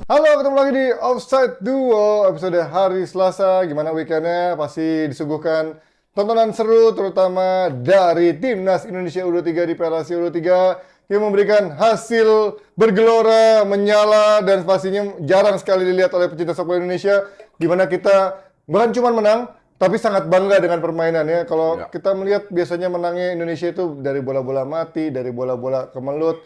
Halo, ketemu lagi di Offside Duo, episode hari Selasa. Gimana weekendnya? Pasti disuguhkan tontonan seru, terutama dari Timnas Indonesia U23 di Piala Asia U23 yang memberikan hasil bergelora, menyala, dan pastinya jarang sekali dilihat oleh pecinta sepak bola Indonesia. Gimana kita bukan cuma menang, tapi sangat bangga dengan permainannya. Kalau Ya, kita melihat biasanya menangnya Indonesia itu dari bola-bola mati, dari bola-bola kemelut,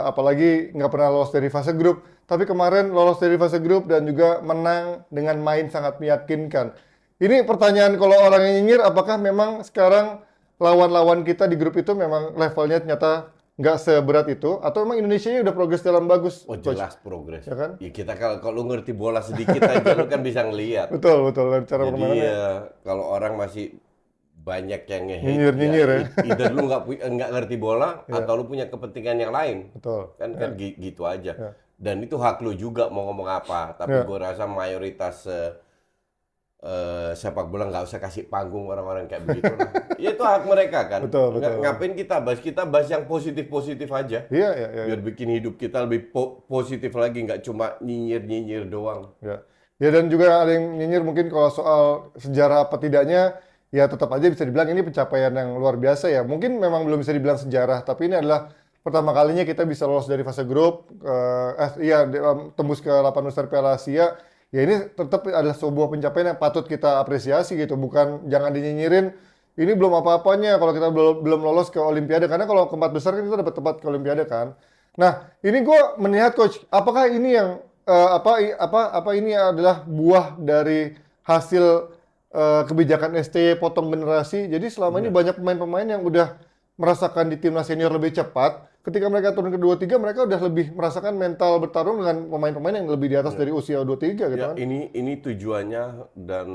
apalagi nggak pernah lolos dari fase grup. Tapi kemarin lolos dari fase grup dan juga menang dengan main sangat meyakinkan. Ini pertanyaan kalau orang yang nyinyir, apakah memang sekarang lawan-lawan kita di grup itu memang levelnya ternyata nggak seberat itu, atau memang Indonesia ini udah progres dalam bagus, oh Coach? jelas progres. Ya kan? Ya kita kalau lu ngerti bola sedikit aja lu kan bisa ngelihat. Betul, betul. Dan cara Jadi permainannya kalau orang masih banyak yang nge-hate ya nyinyir-nyinyir ya. either lu nggak ngerti bola Ya, atau lu punya kepentingan yang lain. betul. Kan Ya, gitu aja. ya, Dan itu hak lu juga mau ngomong apa. Tapi ya. gue rasa mayoritas sepak bola nggak usah kasih panggung orang-orang kayak begitu lah. Ya itu hak mereka kan. Betul, betul. Ngapain kita bahas yang positif-positif aja. Iya, iya, iya. Biar bikin hidup kita lebih positif lagi, nggak cuma nyinyir-nyinyir doang. Ya. Ya, dan juga ada yang nyinyir mungkin kalau soal sejarah apa tidaknya, ya tetap aja bisa dibilang ini pencapaian yang luar biasa ya. Mungkin memang belum bisa dibilang sejarah, tapi ini adalah pertama kalinya kita bisa lolos dari fase grup, tembus ke 8 besar Piala Asia. Ya ini tetap adalah sebuah pencapaian yang patut kita apresiasi gitu. Bukan jangan dinyinyirin, ini belum apa-apanya kalau kita belum lolos ke Olimpiade. Karena kalau keempat besar kan kita dapat tempat ke Olimpiade kan. Nah, ini gue melihat Coach, apakah ini yang apa ini adalah buah dari hasil kebijakan STY potong generasi. Jadi selama ini Iya. banyak pemain-pemain yang udah merasakan di timnas senior lebih cepat. Ketika mereka turun ke 23, mereka udah lebih merasakan mental bertarung dengan pemain-pemain yang lebih di atas dari usia 23 gitu Ya, kan. ini tujuannya dan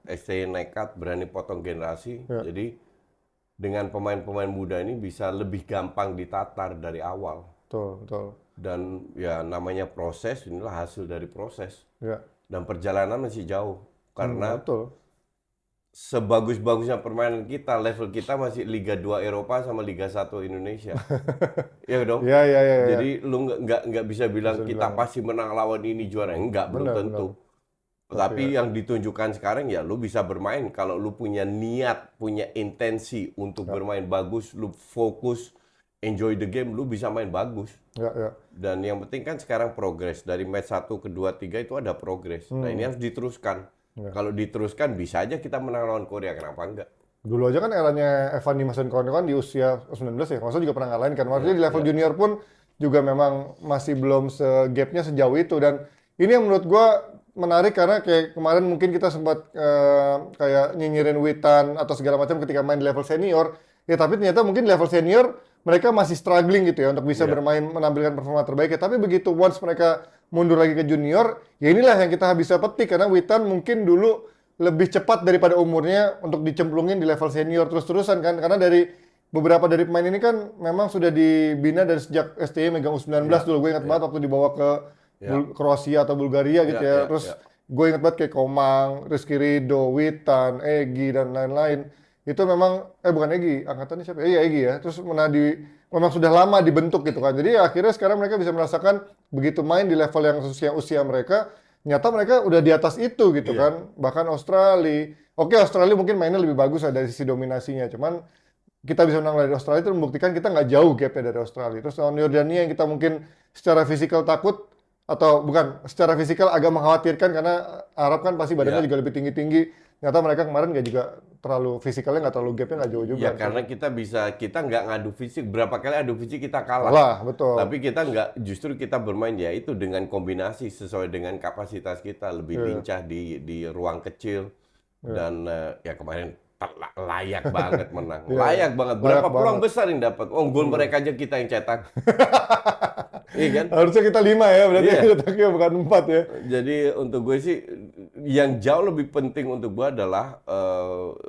STY nekat berani potong generasi. Ya, Jadi dengan pemain-pemain muda ini bisa lebih gampang ditatar dari awal. betul, betul. Dan ya namanya proses, inilah hasil dari proses. Ya, Dan perjalanan masih jauh. Karena betul. sebagus-bagusnya permainan kita, level kita masih Liga 2 Eropa sama Liga 1 Indonesia. Iya dong? Ya, ya, ya, ya. Jadi lu nggak bisa bilang Bisa kita dibilang. pasti menang lawan ini juara. Enggak, belum Benar, benar. tentu. Tapi Tapi ya, yang ditunjukkan sekarang ya lu bisa bermain kalau lu punya niat, punya intensi untuk ya, bermain bagus, lu fokus, enjoy the game, lu bisa main bagus. ya, ya. Dan yang penting kan sekarang progres. Dari match 1 ke 2 3 itu ada progres. Nah, ini harus diteruskan. Ya. Kalau diteruskan bisa aja kita menang lawan Korea, kenapa enggak? Dulu aja kan eranya Evan Dimas dan kawan-kawan di usia 19 ya, maksudnya juga pernah ngalahin kan. Maksudnya di level junior pun juga memang masih belum segapnya sejauh itu. Dan ini yang menurut gua menarik karena kayak kemarin mungkin kita sempat kayak nyinyirin Witan atau segala macam ketika main di level senior. Ya tapi ternyata mungkin di level senior mereka masih struggling gitu ya untuk bisa Iya. bermain menampilkan performa terbaiknya. Tapi begitu once mereka mundur lagi ke junior, ya inilah yang kita bisa petik karena Witan mungkin dulu lebih cepat daripada umurnya untuk dicemplungin di level senior terus-terusan kan. Karena dari beberapa dari pemain ini kan memang sudah dibina dari sejak STY megang U19 dulu. Gue ingat banget waktu dibawa ke Ya. Kroasia atau Bulgaria gitu Ya, ya. ya, Terus ya. gue ingat banget kayak Komang, Rizky Ridho, Witan, Egy dan lain-lain. Itu memang bukan Egy, angkatannya siapa? Iya Egy ya. Terus memang sudah lama dibentuk gitu kan. Jadi akhirnya sekarang mereka bisa merasakan begitu main di level yang sesuai usia mereka, nyata mereka udah di atas itu gitu Iya. kan. Bahkan Australia. Oke, Australia mungkin mainnya lebih bagus lah dari sisi dominasinya. Cuman kita bisa menang dari Australia itu membuktikan kita nggak jauh gapnya dari Australia. Terus lawan Yordania yang kita mungkin secara fisikal takut, atau bukan, secara fisikal agak mengkhawatirkan karena Arab kan pasti badannya Ya. juga lebih tinggi-tinggi. Ternyata mereka kemarin nggak juga terlalu fizikalnya, nggak terlalu gapnya nggak jauh juga. Ya karena kita nggak ngadu fisik. Berapa kali adu fisik kita kalah. Kalah, betul. Tapi kita nggak, justru kita bermain ya itu dengan kombinasi sesuai dengan kapasitas kita. Lebih Iya, lincah di ruang kecil. iya. Dan ya kemarin layak banget menang. Iya, Layak banget. layak Berapa peluang banget. besar yang dapat? Oh, gol mereka aja kita yang cetak. Iya kan? Harusnya kita 5 ya, berarti Iya. letaknya bukan 4 ya. Jadi untuk gue sih yang jauh lebih penting untuk gue adalah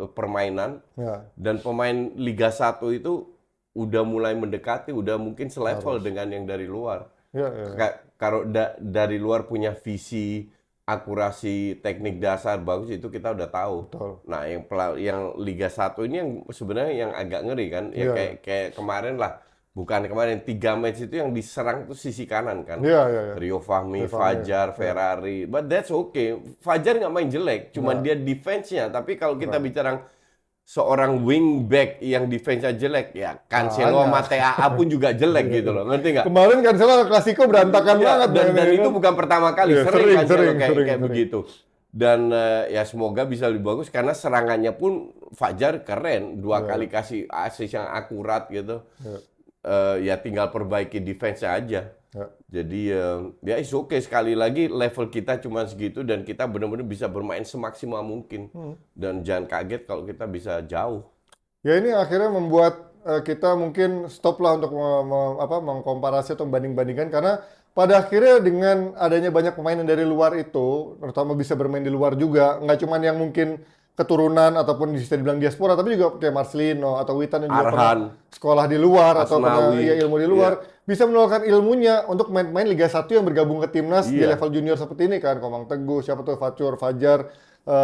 permainan Ya, dan pemain Liga 1 itu udah mulai mendekati, udah mungkin selevel dengan yang dari luar. ya, ya. Kalau dari luar punya visi, akurasi, teknik dasar bagus itu kita udah tahu. Betul. Nah, yang Liga 1 ini yang sebenarnya yang agak ngeri kan. Ya Iya, kayak kemarin lah. bukan kemarin 3 match itu yang diserang tuh sisi kanan kan. Iya, iya, iya. Rio Fahmi, Rio Fahmi, Fajar, Ferrari. But that's okay. Fajar nggak main jelek, cuman dia defense-nya. Tapi kalau kita bicara seorang wingback yang defense-nya jelek, ya Cancelo sama TAA pun juga jelek gitu loh. Ngerti nggak? Kemarin Cancelo Klasiko berantakan Iya, banget. dan itu bukan pertama kali, Iya, sering Cancelo sering. kayak begitu. Dan ya semoga bisa lebih bagus karena serangannya pun Fajar keren, 2 kali kasih assist yang akurat gitu. Ya tinggal perbaiki defense aja. Jadi ya is oke, sekali lagi level kita cuma segitu dan kita benar-benar bisa bermain semaksimal mungkin. Dan jangan kaget kalau kita bisa jauh. Ya ini akhirnya membuat kita mungkin stop lah untuk mengkomparasi atau membanding-bandingkan, karena pada akhirnya dengan adanya banyak pemain yang dari luar itu, terutama bisa bermain di luar juga, nggak cuma yang mungkin keturunan ataupun bisa dibilang diaspora, tapi juga kayak Marcelino atau Witan yang juga pernah sekolah di luar atau pernah ilmu di luar, bisa menularkan ilmunya untuk main-main Liga 1 yang bergabung ke timnas di level junior seperti ini kan, Komang Teguh, siapa tuh, Fajar,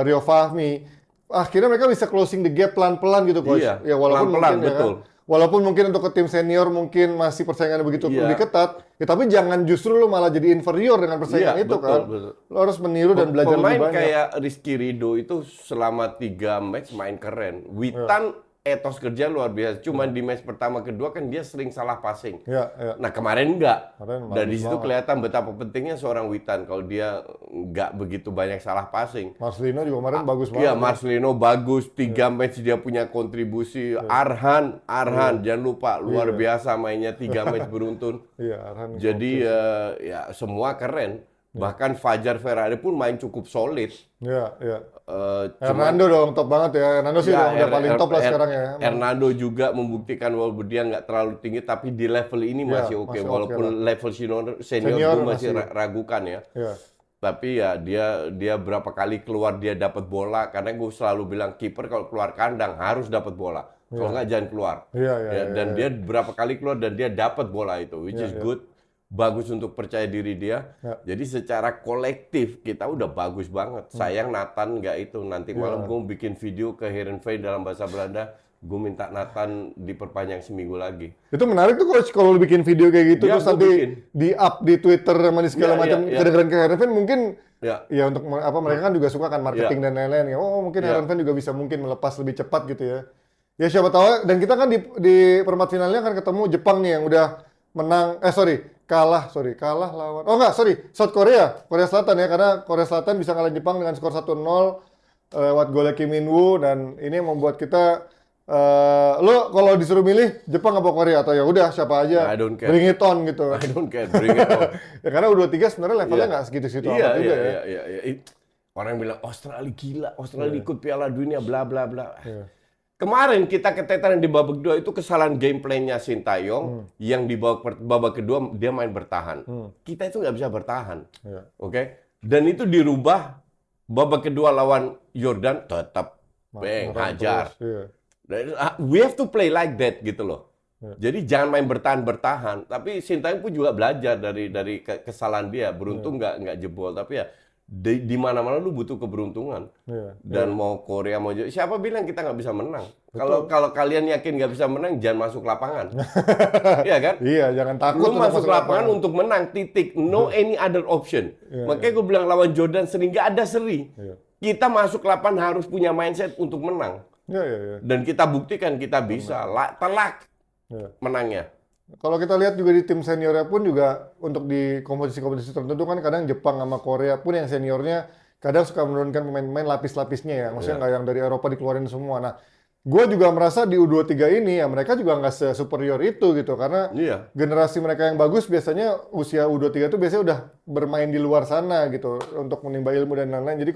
Rio Fahmi. Akhirnya mereka bisa closing the gap pelan-pelan gitu, Coach. Iya, Ya walaupun pelan-pelan, mungkin betul. Ya kan, walaupun mungkin untuk ke tim senior mungkin masih persaingannya begitu lebih ketat, ya tapi jangan justru lu malah jadi inferior dengan persaingan itu kan. Lo harus meniru dan belajar lebih banyak. Pemain kayak Rizky Ridho itu selama 3 match main keren. Witan etos kerja luar biasa. Cuman di match pertama kedua kan dia sering salah passing. Nah kemarin enggak. Dan di situ kelihatan betapa pentingnya seorang Witan kalau dia enggak begitu banyak salah passing. Marcelino juga kemarin bagus banget. Iya, Marcelino bagus, 3 match dia punya kontribusi. Arhan, jangan lupa luar biasa mainnya 3 match beruntun. Arhan. Jadi ya semua keren. Bahkan Fajar, Ferrari pun main cukup solid. Hernando dong top banget ya. Hernando sih udah paling top lah sekarang ya. Hernando juga membuktikan walaupun dia nggak terlalu tinggi, tapi di level ini masih oke. Walaupun level senior gue masih ragukan ya. Tapi ya dia berapa kali keluar dia dapat bola, karena gue selalu bilang kiper kalau keluar kandang harus dapat bola. Kalau nggak jangan keluar. Dan dia berapa kali keluar dan dia dapat bola itu, which is good. Bagus untuk percaya diri dia. Jadi secara kolektif kita udah bagus banget. Sayang Nathan nggak itu. Nanti malam gue bikin video ke Heerenveen dalam bahasa Belanda. Gue minta Nathan diperpanjang seminggu lagi. Itu menarik tuh Coach, kalau lu bikin video kayak gitu terus nanti di-up di Twitter sama di segala macam kedengeran ke Heerenveen mungkin ya untuk mereka kan juga suka kan marketing dan lain-lain. Mungkin Heerenveen juga bisa mungkin melepas lebih cepat gitu ya. Ya siapa tahu, dan kita kan di perempat finalnya kan ketemu Jepang nih yang udah menang, kalah lawan, South Korea Selatan ya, karena Korea Selatan bisa ngalahin Jepang dengan skor 1-0 lewat gol Kim Min-woo, dan ini yang membuat kita lo kalau disuruh milih Jepang apa Korea, atau ya udah siapa aja, bring it on gitu. I don't care, bring it on. Ya karena U23 sebenarnya levelnya nggak segitu-segitu amat juga ya. Orang bilang Australia gila, Australia ikut Piala Dunia bla bla bla. Kemarin kita keteteran di babak kedua itu kesalahan gameplaynya Sintayong yang di babak kedua dia main bertahan. Kita itu nggak bisa bertahan, oke? Dan itu dirubah babak kedua lawan Jordan tetap hajar. We have to play like that gitu loh. Jadi jangan main bertahan. Tapi Sintayong pun juga belajar dari kesalahan dia. Beruntung nggak jebol, tapi ya di mana-mana lu butuh keberuntungan. Dan mau Korea mau siapa bilang kita nggak bisa menang? Kalau kalian yakin nggak bisa menang, jangan masuk lapangan. Iya kan? Iya, jangan takut. Lu masuk lapangan untuk menang, titik. No any other option. Makanya gue bilang lawan Jordan sering nggak ada seri. Kita masuk lapangan harus punya mindset untuk menang. Dan kita buktikan kita bisa. Telak menangnya. Kalau kita lihat juga di tim seniornya pun juga untuk di kompetisi-kompetisi tertentu kan kadang Jepang sama Korea pun yang seniornya kadang suka menurunkan pemain-pemain lapis-lapisnya ya. Maksudnya nggak yang dari Eropa dikeluarin semua. Nah, gue juga merasa di U23 ini ya mereka juga nggak se-superior itu gitu. Karena generasi mereka yang bagus biasanya usia U23 itu biasanya udah bermain di luar sana gitu untuk menimba ilmu dan lain-lain. Jadi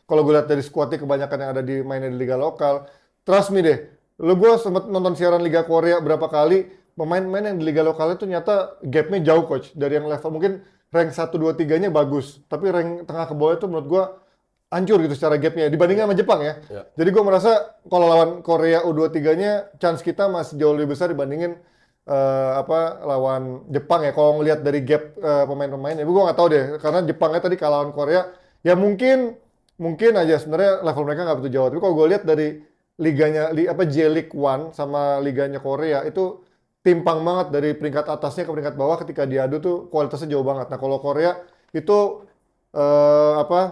kalau gue lihat dari skuadnya kebanyakan yang ada di mainnya di liga lokal, trust me deh. Gue sempat nonton siaran Liga Korea berapa kali. Pemain-pemain yang di liga lokal itu ternyata gapnya jauh Coach. Dari yang level mungkin rank 1, 2, 3-nya bagus. Tapi rank tengah ke bawah itu menurut gue hancur gitu secara gapnya. Dibandingkan sama Jepang ya. Jadi gue merasa kalau lawan Korea U23-nya chance kita masih jauh lebih besar dibandingin lawan Jepang ya. Kalau ngelihat dari gap pemain-pemainnya. Gue nggak tahu deh. Karena Jepangnya tadi kalah lawan Korea. Ya mungkin aja sebenarnya level mereka nggak begitu jauh. Tapi kalau gue lihat dari liganya J-League One sama liganya Korea itu timpang banget dari peringkat atasnya ke peringkat bawah ketika diadu tuh kualitasnya jauh banget. Nah kalau Korea itu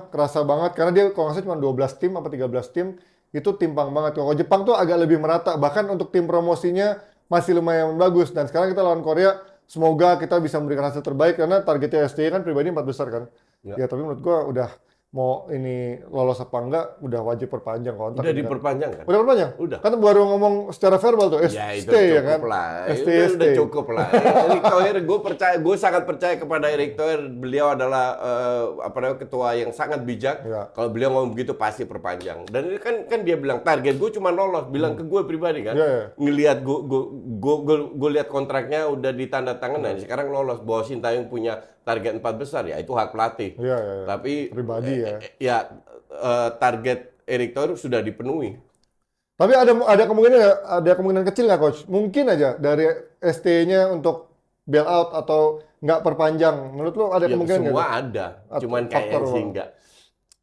kerasa banget karena dia kalau nggak salah cuma 12 tim apa 13 tim itu timpang banget. Kalau Jepang tuh agak lebih merata, bahkan untuk tim promosinya masih lumayan bagus. Dan sekarang kita lawan Korea, semoga kita bisa memberikan hasil terbaik karena targetnya STY kan pribadi 4 besar kan. Ya tapi menurut gua udah mau ini lolos apa enggak udah wajib perpanjang kontrak. Udah diperpanjang kan? Udah perpanjang? Udah. Kan baru ngomong secara verbal tuh, Ya itu stay cukup ya kan? lah. Stay, Udah stay. cukup lah. Erick Thohir, gue sangat percaya kepada Erick Thohir. Beliau adalah ketua yang sangat bijak. Ya. Kalau beliau ngomong begitu pasti perpanjang. Dan ini kan dia bilang target gue cuma lolos. Bilang ke gue pribadi kan. Ya, ya. Ngelihat gue lihat kontraknya udah ditanda tangan. Nah sekarang lolos. Bahwa Sintayong punya target 4 besar ya itu hak pelatih. Iya, iya, iya. Tapi Pribadi ya. Target Erick Thohir sudah dipenuhi. Tapi ada kemungkinan kecil nggak coach? Mungkin aja dari ST-nya untuk bail out atau nggak perpanjang. Menurut lo ada Ya, kemungkinan nggak? semua ada, Atau cuman kayaknya faktor sih enggak.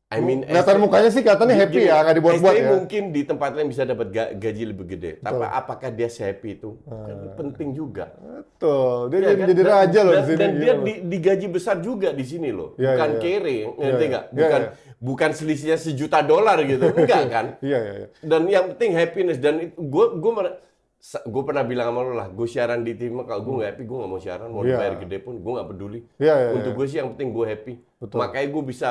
I mean, Kelihatan mukanya sih kelihatannya happy ya, nggak dibuat-buat STI ya. mungkin di tempat lain bisa dapat gaji lebih gede. Tapi apakah dia happy itu? Kan penting juga. Betul, dia Ya kan? jadi raja loh di sini. Dan dia gila loh. digaji besar juga di sini loh. Iya, Bukan iya. kere, ngerti Iya, nggak? iya. Iya, Bukan selisihnya $1 juta gitu. Enggak kan? Iya, iya, iya. Dan yang penting happiness. Dan gue pernah bilang sama lo lah, gue siaran di tim, kalau gue nggak happy, gue nggak mau siaran, mau Iya. dibayar gede pun, gue nggak peduli. Iya, iya, Untuk iya. gue sih yang penting gue happy. Betul. Makanya gue bisa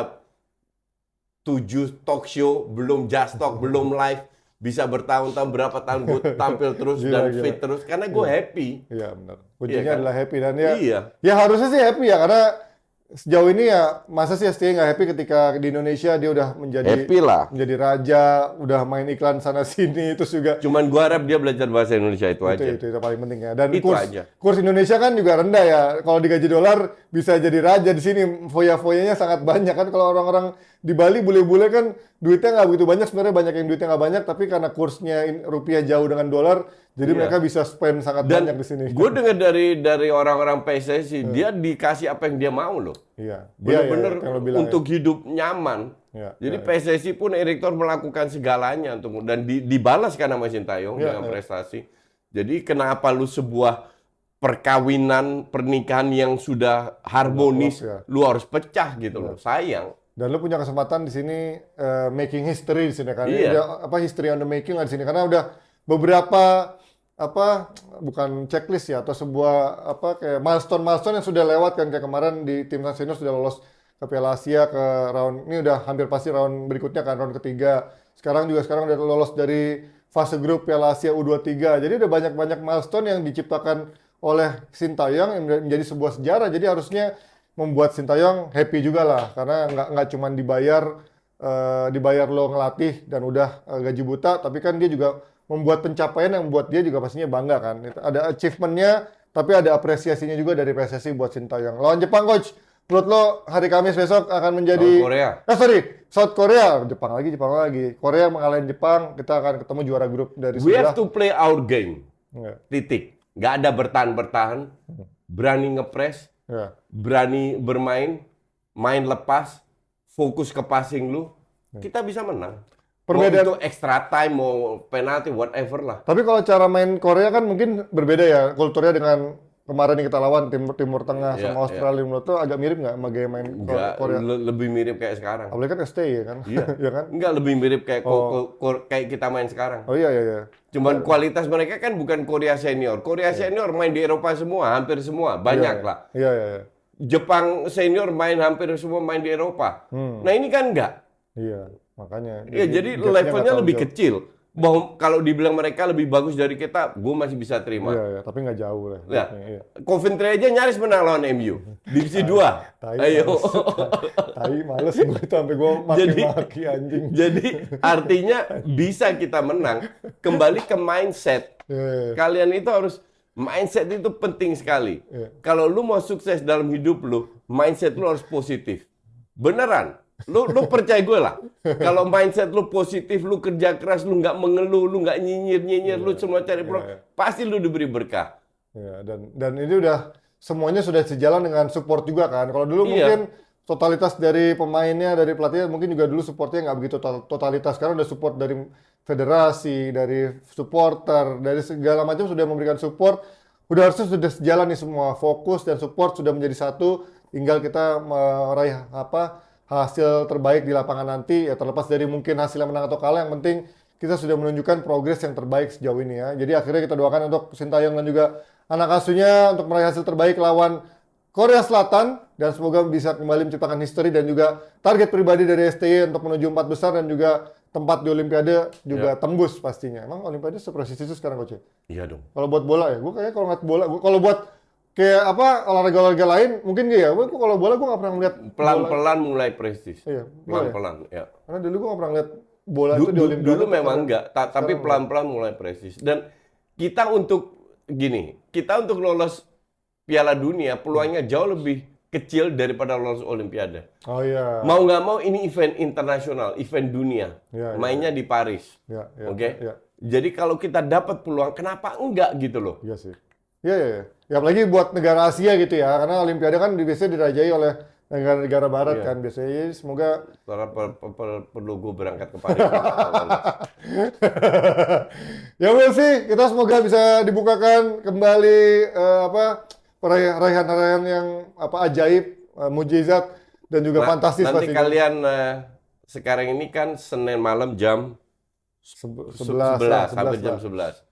7 talk show, belum just talk, belum live, bisa bertahun-tahun, berapa tahun gue tampil terus Gila, dan gila. fit terus, karena gue happy. Iya benar. Kuncinya Iya kan? adalah happy dan ya. Iya. Ya harusnya sih happy ya karena sejauh ini ya masa sih STY nggak happy ketika di Indonesia dia udah lah. menjadi raja, udah main iklan sana sini terus juga Cuman gue harap dia belajar bahasa Indonesia itu aja. itu paling penting ya. Dan Itu aja. kurs Indonesia kan juga rendah ya. Kalau digaji dolar bisa jadi raja di sini. Foya-foyanya sangat banyak kan. Kalau orang-orang di Bali bule-bule kan duitnya nggak begitu banyak. Sebenarnya banyak yang duitnya nggak banyak. Tapi karena kursnya rupiah jauh dengan dolar, jadi Iya. mereka bisa spend sangat Dan banyak di sini. gue dengar dari orang-orang PSSI, dia dikasih apa yang dia mau loh. Iya. Bener-bener Iya, yang lo bilang, untuk hidup nyaman. Iya, Jadi PSSI pun Erick Thohir melakukan segalanya untuk dan dibalas kan sama Sintayong Iya, dengan prestasi. Jadi kenapa lu sebuah perkawinan pernikahan yang sudah harmonis, Iya. lu harus pecah gitu loh. Sayang. Dan lo punya kesempatan di sini making history di sini kan. Iya. Udah, history on the making lah di sini karena udah beberapa bukan checklist ya atau sebuah kayak milestone yang sudah lewat kan kayak kemarin di timnas senior sudah lolos ke Piala Asia ke round ini udah hampir pasti round berikutnya kan round ketiga. Sekarang udah lolos dari fase grup Piala Asia U23. Jadi udah banyak milestone yang diciptakan oleh Sintayong yang menjadi sebuah sejarah. Jadi harusnya membuat Sintayong happy juga lah karena nggak cuma dibayar lo ngelatih dan udah gaji buta, tapi kan dia juga membuat pencapaian yang membuat dia juga pastinya bangga kan. Ada achievement-nya, tapi ada apresiasinya juga dari PSSI buat Sintayong. Lawan Jepang, Coach. Menurut lo hari Kamis besok akan menjadi... South Korea. Jepang lagi. Korea mengalahin Jepang, kita akan ketemu juara grup dari We sebelah. have to play our game. Iya. Titik. Nggak ada bertahan-bertahan. Berani ngepres. Iya. Berani bermain. Main lepas. Fokus ke passing lu. Kita bisa menang. Perbedaan- Mau itu extra time, mau penalti, whatever lah. Tapi kalau cara main Korea kan mungkin berbeda ya kulturnya dengan kemarin yang kita lawan Timur Tengah Iya, sama Australia. Menurut lo agak mirip nggak sama gaya main Nggak, Korea? lebih mirip kayak sekarang. Apalagi kan STY ya kan? Iya. ya kan? Enggak, lebih mirip kayak kayak kita main sekarang. Oh iya. Cuman kualitas mereka kan bukan Korea senior. Korea senior main di Eropa semua, hampir semua, banyak lah. Iya. Jepang senior main hampir semua main di Eropa. Nah ini kan enggak. Iya, makanya. Ya jadi gapnya levelnya nggak terlalu lebih jauh. kecil. Bahwa kalau dibilang mereka lebih bagus dari kita, gue masih bisa terima. Iya, tapi nggak jauh lah. Ya, Iya. Coventry aja nyaris menang lawan MU. Divisi 2. Tai, Ayo. males gue itu sampai gue maki-maki anjing. Jadi artinya bisa kita menang. Kembali ke mindset. Iya. Kalian itu harus mindset itu penting sekali. Iya. Kalau lu mau sukses dalam hidup lu, mindset lu harus positif. Beneran. Lu percaya gue lah. Kalau mindset lu positif, lu kerja keras, lu nggak mengeluh, lu nggak nyinyir, lu semua cari peluang, pasti lu diberi berkah. Ya, dan ini udah semuanya sudah sejalan dengan support juga kan. Kalau dulu Iya. mungkin totalitas dari pemainnya, dari pelatihnya mungkin juga dulu supportnya nggak begitu totalitas. Sekarang udah support dari federasi, dari supporter, dari segala macam sudah memberikan support udah harusnya sudah sejalan nih semua, fokus dan support sudah menjadi satu, tinggal kita meraih hasil terbaik di lapangan nanti, ya terlepas dari mungkin hasil yang menang atau kalah, yang penting kita sudah menunjukkan progres yang terbaik sejauh ini ya. Jadi akhirnya kita doakan untuk Sintayong dan juga anak asuhnya untuk meraih hasil terbaik lawan Korea Selatan, dan semoga bisa kembali menciptakan history dan juga target pribadi dari STY untuk menuju 4 besar dan juga tempat di Olimpiade juga tembus pastinya. Emang Olimpiade seprestis itu sekarang, Coach? Iya dong. Kalau buat bola ya, gue kayaknya kalau ngeliat bola, kalau buat kayak apa olahraga-olahraga lain mungkin gak ya? Gue kalau bola gue nggak pernah ngeliat Pelan-pelan mulai prestis. Iya, Pelan-pelan, ya. karena dulu gue nggak pernah ngeliat bola itu di Olimpiade. Dulu memang enggak, tapi pelan-pelan mulai prestis. Dan kita untuk lolos Piala Dunia peluangnya jauh lebih kecil daripada lolos Olimpiade. Oh iya. Mau nggak mau ini event internasional, event dunia. Ya, mainnya di Paris. Ya, Oke? ya. Jadi kalau kita dapat peluang, kenapa enggak gitu loh? Iya sih. Iya, iya, iya. Ya apalagi buat negara Asia gitu ya, karena Olimpiade kan biasanya dirajai oleh negara-negara Barat kan biasanya. Semoga Karena perlu gue berangkat ke Paris. ya we'll see, kita semoga bisa dibukakan kembali raihan-raihan yang ajaib, mujizat dan juga fantastis nanti pastinya. kalian sekarang ini kan Senin malam jam 11 sampai jam 11.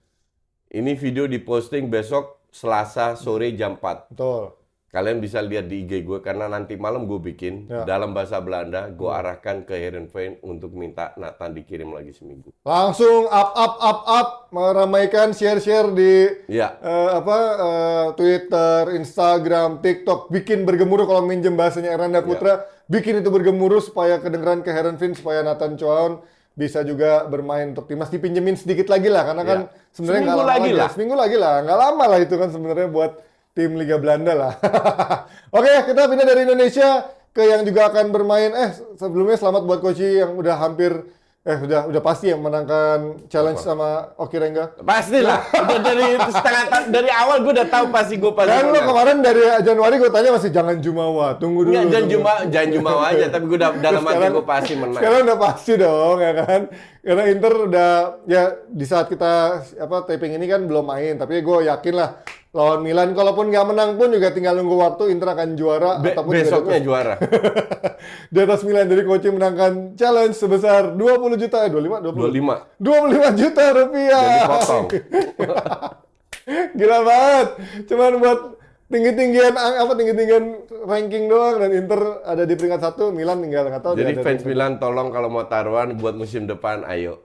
Ini video diposting besok Selasa sore jam 4. Betul. Kalian bisa lihat di IG gue karena nanti malam gue bikin dalam bahasa Belanda, gue arahkan ke Heerenveen untuk minta Nathan dikirim lagi seminggu. Langsung up, meramaikan share di Twitter, Instagram, TikTok, bikin bergemuruh kalau minjem bahasanya Eranda Putra, bikin itu bergemuruh supaya kedengeran ke Heerenveen, supaya Nathan Chown bisa juga bermain untuk timnas, dipinjemin sedikit lagi lah karena kan sebenarnya nggak lama lagi lah. Seminggu lagi lah, nggak lama lah itu kan sebenarnya buat tim Liga Belanda lah. Oke, kita pindah dari Indonesia ke yang juga akan bermain. Sebelumnya selamat buat Coach yang udah hampir udah pasti yang menangkan challenge sama Oki Rengga. Pastilah. Udah dari awal gue udah tahu pasti gue pasti. Dan lo kemarin dari Januari gue tanya masih jangan Jumawa, tunggu dulu. Enggak, jangan Jumawa aja, tapi gue udah dalam hati gue pasti menang. Sekarang udah pasti dong, ya kan? Karena Inter udah di saat kita taping ini kan belum main, tapi gue yakin lah lawan Milan, kalaupun nggak menang pun juga tinggal nunggu waktu, Inter akan juara ataupun besoknya juara. Di atas Milan, jadi Coach menangkan challenge sebesar 25 juta juta rupiah. Jadi potong. Gila banget. Cuman buat tinggi-tinggian ranking doang, dan Inter ada di peringkat 1, Milan tinggal nggak tahu. Jadi fans Milan tolong kalau mau taruhan buat musim depan, ayo.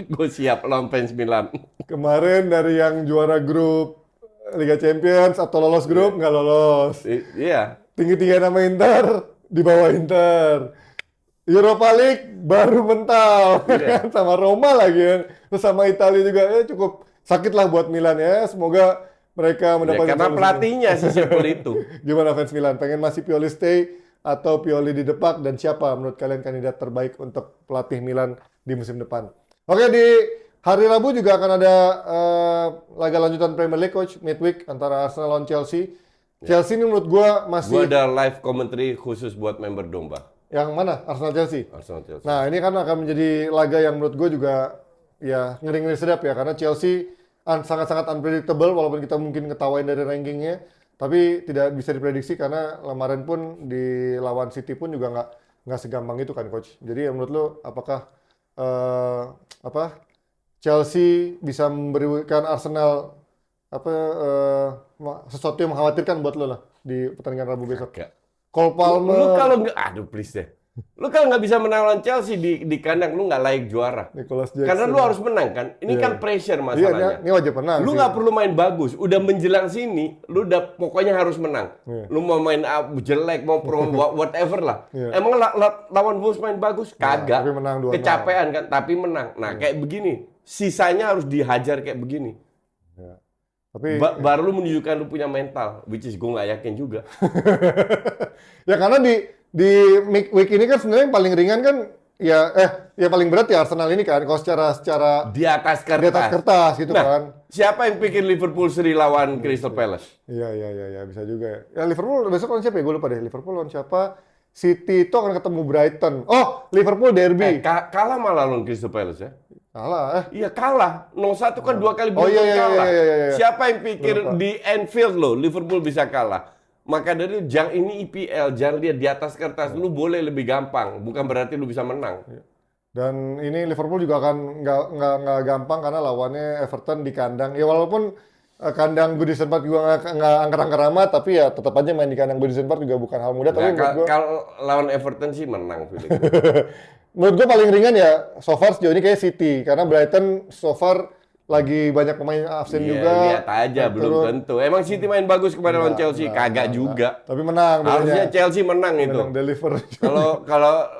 Gue siap lawan fans Milan. Kemarin dari yang juara grup Liga Champions atau lolos grup nggak lolos. Iya. Tinggi-tinggian sama Inter, di bawah Inter. Europa League baru mental, kan? Sama Roma lagi ya. Terus sama Italia juga, cukup sakit lah buat Milan ya. Semoga mereka mendapatkan karena pelatihnya sesimpel itu. Gimana fans Milan? Pengen masih Pioli stay atau Pioli di depak? Dan siapa menurut kalian kandidat terbaik untuk pelatih Milan di musim depan? Oke, di hari Rabu juga akan ada laga lanjutan Premier League, Coach, midweek antara Arsenal lawan Chelsea. Chelsea ini menurut gue masih... Gue ada live commentary khusus buat member domba. Yang mana? Arsenal Chelsea? Arsenal Chelsea. Nah, ini kan akan menjadi laga yang menurut gue juga ya ngeri-ngeri sedap ya, karena Chelsea sangat-sangat unpredictable, walaupun kita mungkin ketawain dari rankingnya, tapi tidak bisa diprediksi karena kemarin pun di lawan City pun juga nggak segampang itu kan, Coach. Jadi menurut lo apakah Chelsea bisa memberikan Arsenal sesuatu yang mengkhawatirkan buat lo lah di pertandingan Rabu besok? Cole Palmer. Lu kalau nggak, aduh please deh. Lu kalau nggak bisa menang lawan Chelsea di kandang, lu nggak layak juara. Nicholas Jackson. Karena lu harus menang kan. Ini kan pressure masalahnya. Ini wajib menang. Lu nggak perlu main bagus. Udah menjelang sini, lu udah pokoknya harus menang. Lu mau main jelek, mau pro whatever lah. Emang lawan Wolves main bagus? Kagak. Tapi menang 2-0. Kecapean kan, tapi menang. Nah kayak begini. Sisanya harus dihajar kayak begini. Tapi baru lu menunjukkan lu punya mental, which is gue nggak yakin juga. Ya karena di week ini kan sebenarnya yang paling ringan kan ya paling berat ya Arsenal ini kan, kalau secara di atas kertas gitu nah, kan. Siapa yang pikir Liverpool seri lawan Crystal Palace? Iya bisa juga. Ya Liverpool besok lawan siapa ya? Gue lupa deh. Liverpool lawan siapa? City itu akan ketemu Brighton. Oh, Liverpool derby. Kalah malah lawan Crystal Palace ya. Kalah. Iya kalah. 0-1 kan 2 kali Oh, beruntun iya, kalah. iya. Siapa yang pikir Lupa. di Anfield loh Liverpool bisa kalah? Maka dari itu, jangan ini IPL, jangan lihat di atas kertas. Lu boleh lebih gampang, bukan berarti lu bisa menang. Dan ini Liverpool juga akan nggak gampang karena lawannya Everton di kandang. Ya walaupun kandang Goodison Park juga nggak angker-angker amat, tapi ya tetap aja main di kandang Goodison Park juga bukan hal mudah. Tapi Nah, menurut gue, kalau lawan Everton sih menang. feeling. menurut gue paling ringan ya so far sejauh ini kayak City. Karena Brighton so far lagi banyak pemain absen Iya, juga. lihat aja, belum turun. tentu. Emang City main bagus kemarin lawan Chelsea? Kagak juga. Tapi menang. Harusnya bedanya. Chelsea menang itu. Menang deliver. Kalau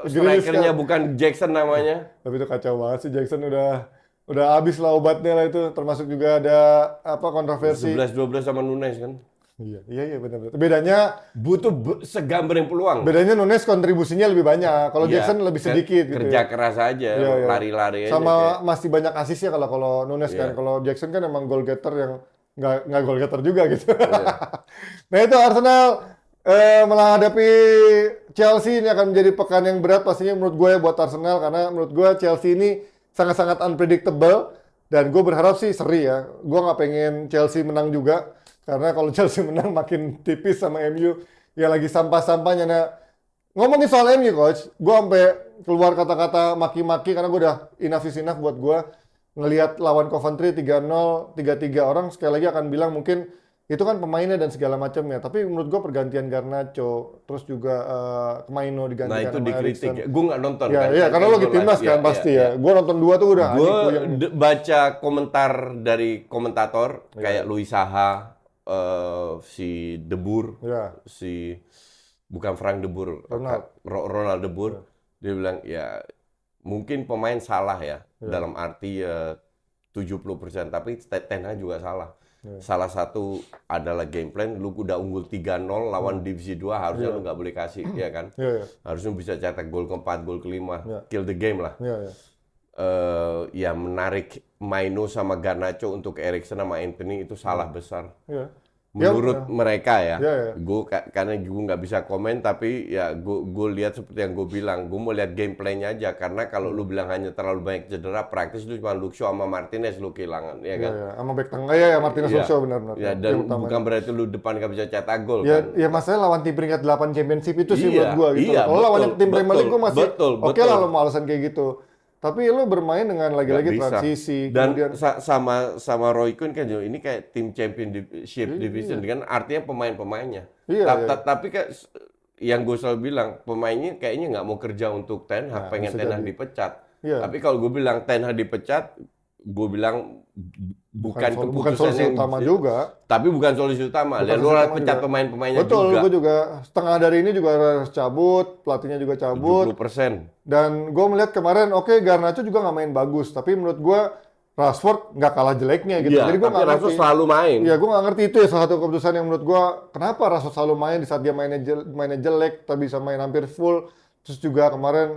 Grealish strikernya kan. bukan Jackson namanya. Tapi itu kacau banget sih, Jackson udah habis lah obatnya lah itu. Termasuk juga ada apa kontroversi. 11-12 sama Nunes kan. Iya benar-benar. Bedanya Segambar yang peluang. Nunes kontribusinya lebih banyak. Kalau Iya, Jackson lebih sedikit gitu. Kerja keras aja, Iya. lari-lari aja. Sama masih banyak asisnya kalau Nunes kan. Iya. Kalau Jackson kan emang goal getter yang nggak goal getter juga gitu. Iya. Nah itu Arsenal menghadapi Chelsea ini akan menjadi pekan yang berat pastinya menurut gue buat Arsenal karena menurut gue Chelsea ini sangat-sangat unpredictable dan gue berharap sih seri ya. Gue nggak pengen Chelsea menang juga karena kalau Chelsea menang makin tipis sama MU yang lagi sampah-sampahnya. Nah, ngomongin soal MU coach, gue sampai keluar kata-kata maki-maki karena gue udah enough is enough buat gue ngelihat lawan Coventry 3-0, 3-3 orang sekali lagi akan bilang mungkin itu kan pemainnya dan segala macamnya. Tapi menurut gue pergantian Garnacho, terus juga Maino Nah digantikan itu sama dikritik Eriksen. ya. Gue nggak nonton Ya, kan. iya, karena lo di Gua timnas live. kan Iya, pasti iya, ya. Gue nonton 2 tuh udah Gue anjing puyeng. baca komentar dari komentator Iya. kayak Louis Saha, si De Boer, Ya, si bukan Frank De Boer, Ronald. Ronald De Boer. Dia bilang ya mungkin pemain salah ya dalam arti 70%, tapi Ten Hag juga salah. Salah satu adalah game plan, lu udah unggul 3-0 lawan divisi 2, harusnya lu nggak boleh kasih, ya kan? Iya. Harusnya bisa cetak gol keempat, gol kelima, Iya. kill the game lah. Iya. Ya menarik Maino sama Garnacho untuk Eriksen sama Anthony itu salah besar. Iya. Menurut mereka ya, Iya. karena gue nggak bisa komen, tapi ya gue lihat seperti yang gue bilang, gue mau lihat gameplaynya aja, karena kalau lu bilang hanya terlalu banyak cedera, praktis lu cuma Luke Shaw sama Martinez lu kehilangan, ya kan? Iya. Sama back tengah ya Martinez Iya. Luxo benar-benar. Ya, Itu dan utamanya. bukan berarti lu depan nggak bisa cetak gol Ya, kan? ya masalahnya lawan tim peringkat 8 Championship itu sih Iya, menurut gua gitu. iya, Kalau lawan betul, tim Premier League gua masih betul, oke lah betul. lo mau alasan kayak gitu. Tapi lo bermain dengan lagi-lagi Nggak bisa. transisi, Dan kemudian sama Roy Keane kan ini kayak tim championship division kan artinya pemain-pemainnya. Iya. Tapi kayak yang gue selalu bilang pemainnya kayaknya nggak mau kerja untuk Ten Hag, pengen bisa Ten Hag jadi. dipecat. Iya. Tapi kalau gue bilang Ten Hag dipecat, gue bilang bukan bukan keputusan solusi yang utama juga. Tapi bukan solusi utama. Bukan Lihat lu solusi harus utama pecat juga. pemain-pemainnya Betul, juga. gue juga setengah dari ini juga harus cabut, pelatihnya juga cabut. 70%. Dan gue melihat kemarin, oke Garnacho juga nggak main bagus, tapi menurut gue Rashford nggak kalah jeleknya gitu. Iya, Jadi gue tapi nggak Rashford ngerti. selalu main. Iya, gue nggak ngerti itu ya salah satu keputusan yang menurut gue kenapa Rashford selalu main di saat dia mainnya jelek, tapi bisa main hampir full. Terus juga kemarin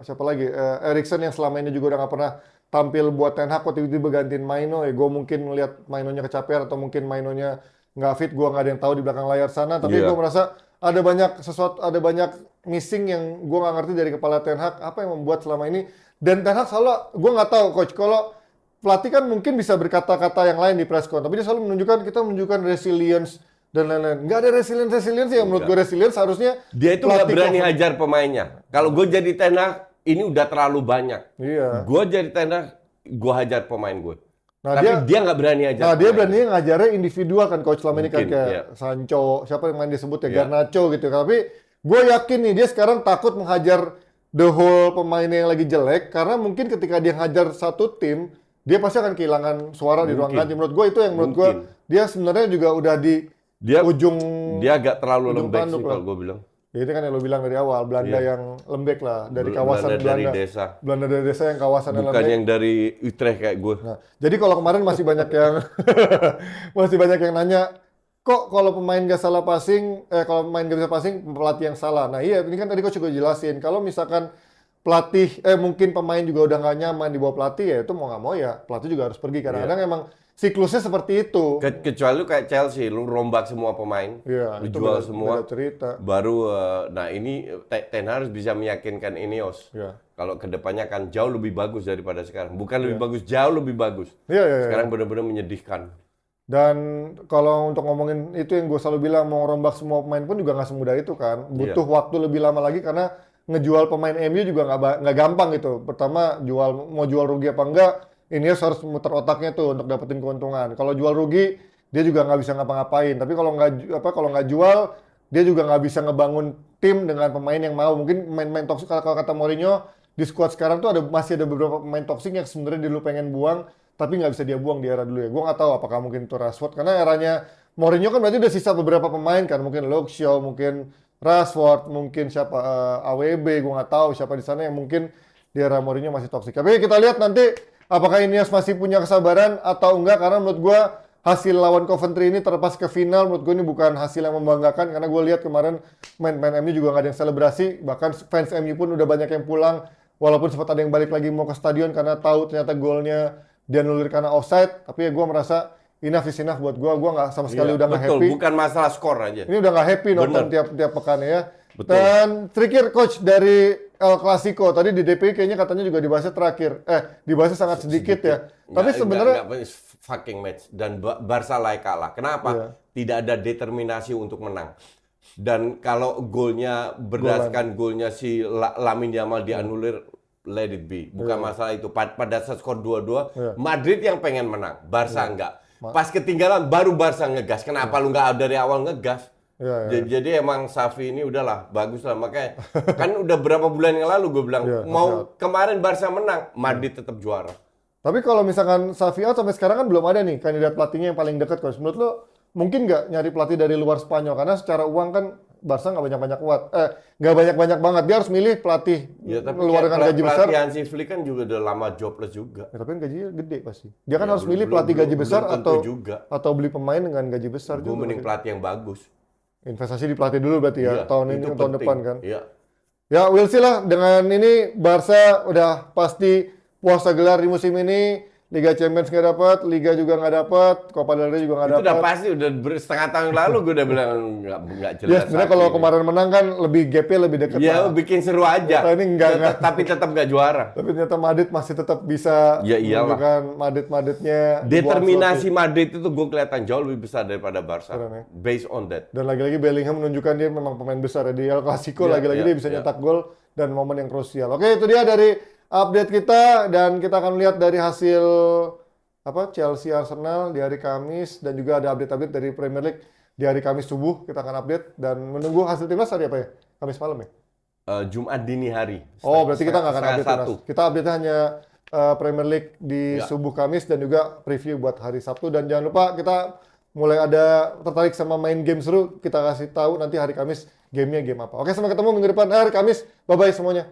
siapa lagi Eriksen yang selama ini juga udah nggak pernah tampil buat Ten Hag, kok tiba-tiba gantiin Maino ya. Gue mungkin ngelihat Mainonya kecapean atau mungkin Mainonya nggak fit. Gue nggak ada yang tahu di belakang layar sana. Tapi Iya. gue merasa ada banyak missing yang gue nggak ngerti dari kepala Ten Hag. Apa yang membuat selama ini dan Ten Hag selalu gue nggak tahu coach kalau pelatih kan mungkin bisa berkata-kata yang lain di press con, tapi dia selalu menunjukkan resilience dan lain-lain. Nggak ada resilience yang menurut gue resilience harusnya Dia itu nggak pelatih berani hajar pemainnya. Kalau gue jadi Ten Hag, ini udah terlalu banyak. Iya. Gue jadi Ten Hag, gue hajar pemain gue. Nah, Tapi dia nggak berani hajar. Nah, dia pemain. berani ngajarnya individual kan coach selama ini kan Mungkin, kayak iya. Sancho, siapa yang main disebut ya Iya. Garnacho gitu. Tapi gue yakin nih dia sekarang takut menghajar the whole pemainnya yang lagi jelek karena mungkin ketika dia ngajar satu tim, dia pasti akan kehilangan suara di ruang Mungkin. ganti. Menurut gue itu yang menurut gue Mungkin. dia sebenarnya juga udah di Dia ujung dia agak terlalu ujung lembek tanduk sih lah. kalau gue bilang. Ya, itu kan yang lo bilang dari awal, Belanda yang lembek lah dari Belanda kawasan dari Belanda. desa. Belanda dari desa yang kawasannya Bukan lembek. yang dari Utrecht kayak gue. Nah, jadi kalau kemarin masih banyak yang masih banyak yang nanya, kok kalau pemain gak salah passing, kalau pemain gak bisa passing, pelatih yang salah. Nah iya, ini kan tadi coach juga jelasin, kalau misalkan pelatih, mungkin pemain juga udah nggak nyaman di bawah pelatih, ya itu mau nggak mau ya pelatih juga harus pergi. Kadang-kadang emang siklusnya seperti itu. Kecuali lu kayak Chelsea, lu rombak semua pemain, Iya, lu itu jual beda- semua, beda cerita. baru nah ini Ten Hag harus bisa meyakinkan Ineos. Iya. Kalau kedepannya kan jauh lebih bagus daripada sekarang. Bukan lebih bagus, jauh lebih bagus. Iya, iya, iya. Sekarang benar-benar menyedihkan. Dan kalau untuk ngomongin itu yang gue selalu bilang, mau rombak semua pemain pun juga nggak semudah itu kan. Butuh waktu lebih lama lagi karena ngejual pemain MU juga nggak gampang gitu. Pertama mau jual rugi apa enggak, ini harus muter otaknya tuh untuk dapetin keuntungan. Kalau jual rugi dia juga nggak bisa ngapa-ngapain. Tapi kalau nggak jual dia juga nggak bisa ngebangun tim dengan pemain yang mau. Mungkin pemain-pemain toksik, kalau kata Mourinho di squad sekarang tuh masih ada beberapa pemain toksik yang sebenarnya dulu pengen buang tapi nggak bisa dia buang di era dulu ya. Gue nggak tahu apakah mungkin itu Rashford, karena eranya Mourinho kan berarti udah sisa beberapa pemain kan, mungkin Luke Shaw, mungkin Rashford, mungkin siapa AWB, gue nggak tahu siapa di sana yang mungkin di era Mourinho masih toksik. Tapi kita lihat nanti apakah Ineos masih punya kesabaran atau enggak, karena menurut gue hasil lawan Coventry ini terlepas ke final, menurut gue ini bukan hasil yang membanggakan, karena gue lihat kemarin main-main MU juga nggak ada yang selebrasi, bahkan fans MU pun udah banyak yang pulang, walaupun sempat ada yang balik lagi mau ke stadion karena tahu ternyata golnya dia nulir karena offside. Tapi ya gue merasa enough is enough buat gue nggak sama sekali udah nggak betul, happy. bukan masalah skor aja. Ini udah nggak happy nonton tiap pekan ya. Betul. Dan terakhir coach dari El Clasico tadi di DPI kayaknya katanya juga dibahasnya terakhir. Dibahasnya sangat sedikit ya. Tapi sebenarnya nggak fucking match dan Barca layak kalah. Kenapa? Iya. Tidak ada determinasi untuk menang. Dan kalau golnya berdasarkan golnya si Lamine Yamal dianulir, let it be. Bukan masalah itu. Pada saat skor 2-2, Madrid yang pengen menang, Barca enggak. Pas ketinggalan baru Barca ngegas. Kenapa lu nggak dari awal ngegas? Jadi emang Xavi ini udahlah bagus lah, makanya kan udah berapa bulan yang lalu gue bilang kemarin Barca menang, Madrid tetap juara. Tapi kalau misalkan Xavi out sampai sekarang kan belum ada nih kandidat pelatihnya yang paling dekat, coach. Menurut lo mungkin nggak nyari pelatih dari luar Spanyol, karena secara uang kan Barca nggak banyak-banyak nggak banyak-banyak banget. Dia harus milih pelatih luar dengan gaji besar. Pelatih Hansi Flick kan juga udah lama jobless juga. Ya, tapi kan gajinya gede pasti. Dia kan harus milih pelatih gaji besar atau beli pemain dengan gaji besar juga. Gue mending pelatih yang bagus. Investasi di pelatih dulu berarti ya, tahun ini tahun depan kan. Iya. Ya, we'll see lah. Dengan ini Barca udah pasti puasa gelar di musim ini. Liga Champions nggak dapat, Liga juga nggak dapat, Copa del Rey juga nggak dapat. Itu udah pasti, udah setengah tahun lalu gue udah bilang nggak jelas. Ya sebenarnya kalau kemarin menang kan lebih gap-nya lebih dekat. Ya bikin seru aja. Ini enggak. Tapi tetap nggak juara. Tapi ternyata Madrid masih tetap bisa menunjukkan Madrid-Madridnya. Determinasi Madrid itu gue kelihatan jauh lebih besar daripada Barca. Based on that. Dan lagi-lagi Bellingham menunjukkan dia memang pemain besar ya. Di El Clasico lagi-lagi dia bisa nyetak gol dan momen yang krusial. Oke, itu dia dari update kita, dan kita akan lihat dari hasil Chelsea Arsenal di hari Kamis, dan juga ada update-update dari Premier League di hari Kamis subuh. Kita akan update dan menunggu hasil timnas hari apa ya? Kamis malam ya? Jumat dini hari. Berarti kita nggak akan update timnas. Kita update hanya Premier League di subuh Kamis dan juga preview buat hari Sabtu. Dan jangan lupa kita mulai ada tertarik sama main game seru, kita kasih tahu nanti hari Kamis gamenya game apa. Oke, sampai ketemu minggu depan hari Kamis. Bye-bye semuanya.